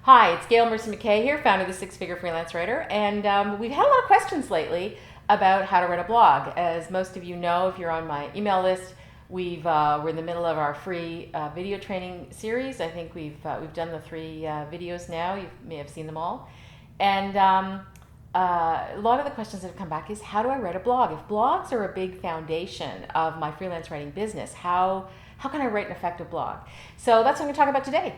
Hi, it's Gail Mercer-MacKay here, founder of the Six Figure Freelance Writer, and we've had a lot of questions lately about how to write a blog. As most of you know, if you're on my email list, we're in the middle of our free video training series. I think we've done the three videos now. You may have seen them all, and a lot of the questions that have come back is how do I write a blog? If blogs are a big foundation of my freelance writing business, how can I write an effective blog? So that's what I'm going to talk about today.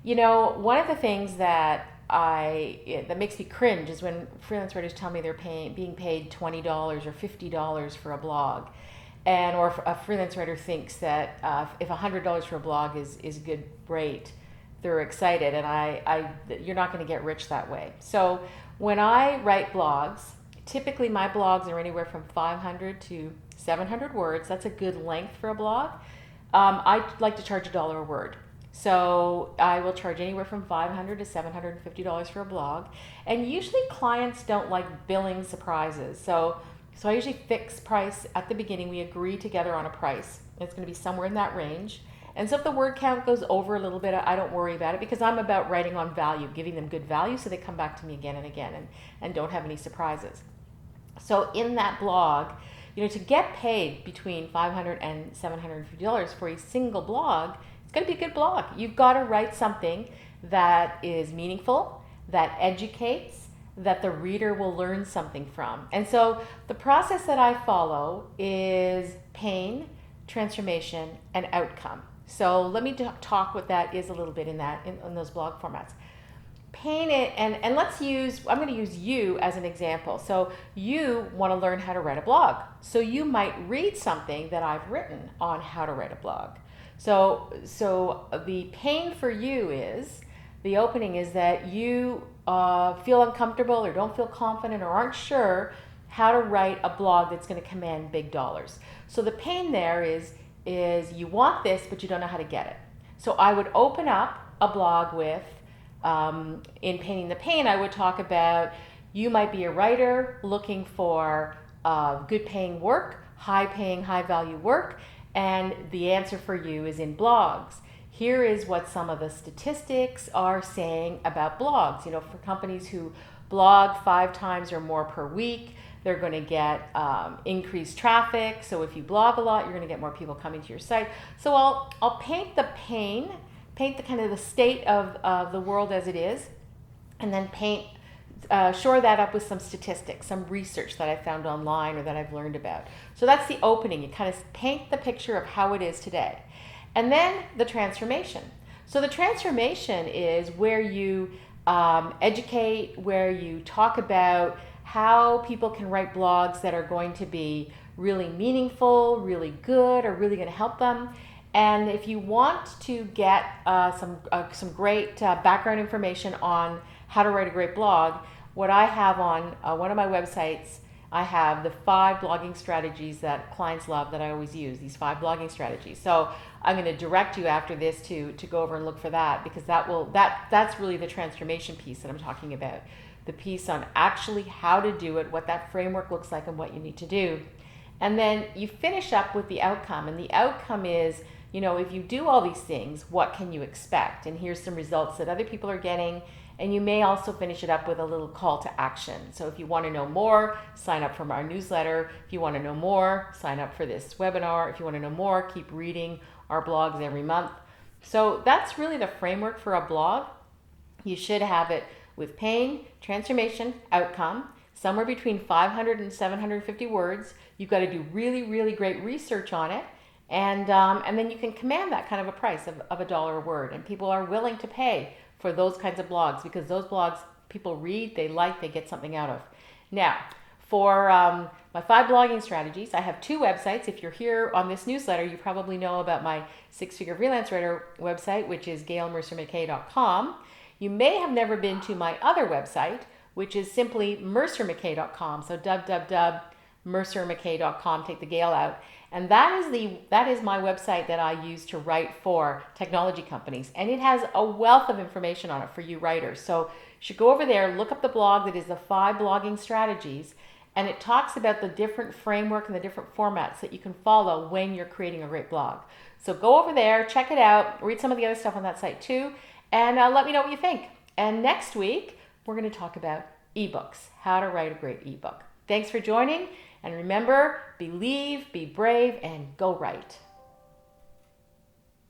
One of the things that makes me cringe is when freelance writers tell me they're being paid $20 or $50 for a blog, or if a freelance writer thinks that if $100 for a blog is a good rate, they're excited, and you're not going to get rich that way. So when I write blogs, typically my blogs are anywhere from 500 to 700 words. That's a good length for a blog. I like to charge $1 a word. So I will charge anywhere from $500 to $750 for a blog. And usually clients don't like billing surprises. So I usually fix price at the beginning. We agree together on a price. It's going to be somewhere in that range. And so if the word count goes over a little bit, I don't worry about it, because I'm about writing on value, giving them good value so they come back to me again and again and don't have any surprises. So in that blog, to get paid between $500 and $750 for a single blog, it's going to be a good blog. You've got to write something that is meaningful, that educates, that the reader will learn something from. And so the process that I follow is pain, transformation, and outcome. So let me talk what that is a little bit in those blog formats. Pain it, and I'm going to use you as an example. So you want to learn how to write a blog. So you might read something that I've written on how to write a blog. So the pain for you is, the opening is that you feel uncomfortable or don't feel confident or aren't sure how to write a blog that's going to command big dollars. So the pain there is you want this, but you don't know how to get it. So I would open up a blog with, in Painting the Pain, I would talk about you might be a writer looking for good paying work, high paying, high value work, and the answer for you is in blogs. Here is what some of the statistics are saying about blogs. For companies who blog 5 times or more per week, they're going to get increased traffic. So if you blog a lot, you're going to get more people coming to your site. So I'll paint the pain, paint the kind of the state of the world as it is, and then shore that up with some statistics, some research that I found online or that I've learned about. So that's the opening. You kind of paint the picture of how it is today. And then the transformation. So the transformation is where you educate, where you talk about how people can write blogs that are going to be really meaningful, really good, or really going to help them. And if you want to get some great background information on how to write a great blog, what I have on one of my websites, I have the 5 blogging strategies that clients love that I always use, these 5 blogging strategies. So I'm going to direct you after this to go over and look for that, because that's really the transformation piece that I'm talking about. The piece on actually how to do it, what that framework looks like, and what you need to do. And then you finish up with the outcome. And the outcome is, if you do all these things, what can you expect? And here's some results that other people are getting. And you may also finish it up with a little call to action. So if you want to know more, sign up for our newsletter. If you want to know more, sign up for this webinar. If you want to know more, keep reading our blogs every month. So that's really the framework for a blog. You should have it with pain, transformation, outcome, somewhere between 500 and 750 words. You've got to do really, really great research on it. And then you can command that kind of a price of $1 a word. And people are willing to pay for those kinds of blogs, because those blogs people read, they like, they get something out of. Now, for my 5 blogging strategies, I have 2 websites. If you're here on this newsletter, you probably know about my 6-figure freelance writer website, which is gailmercermackay.com. You may have never been to my other website, which is simply Mercer-MacKay.com. So www.mercer-mackay.com, take the Gail out. And that is my website that I use to write for technology companies. And it has a wealth of information on it for you writers. So you should go over there, look up the blog that is the 5 blogging strategies, and it talks about the different framework and the different formats that you can follow when you're creating a great blog. So go over there, check it out, read some of the other stuff on that site too, And let me know what you think. And next week, we're going to talk about ebooks, how to write a great ebook. Thanks for joining. And remember, believe, be brave, and go write.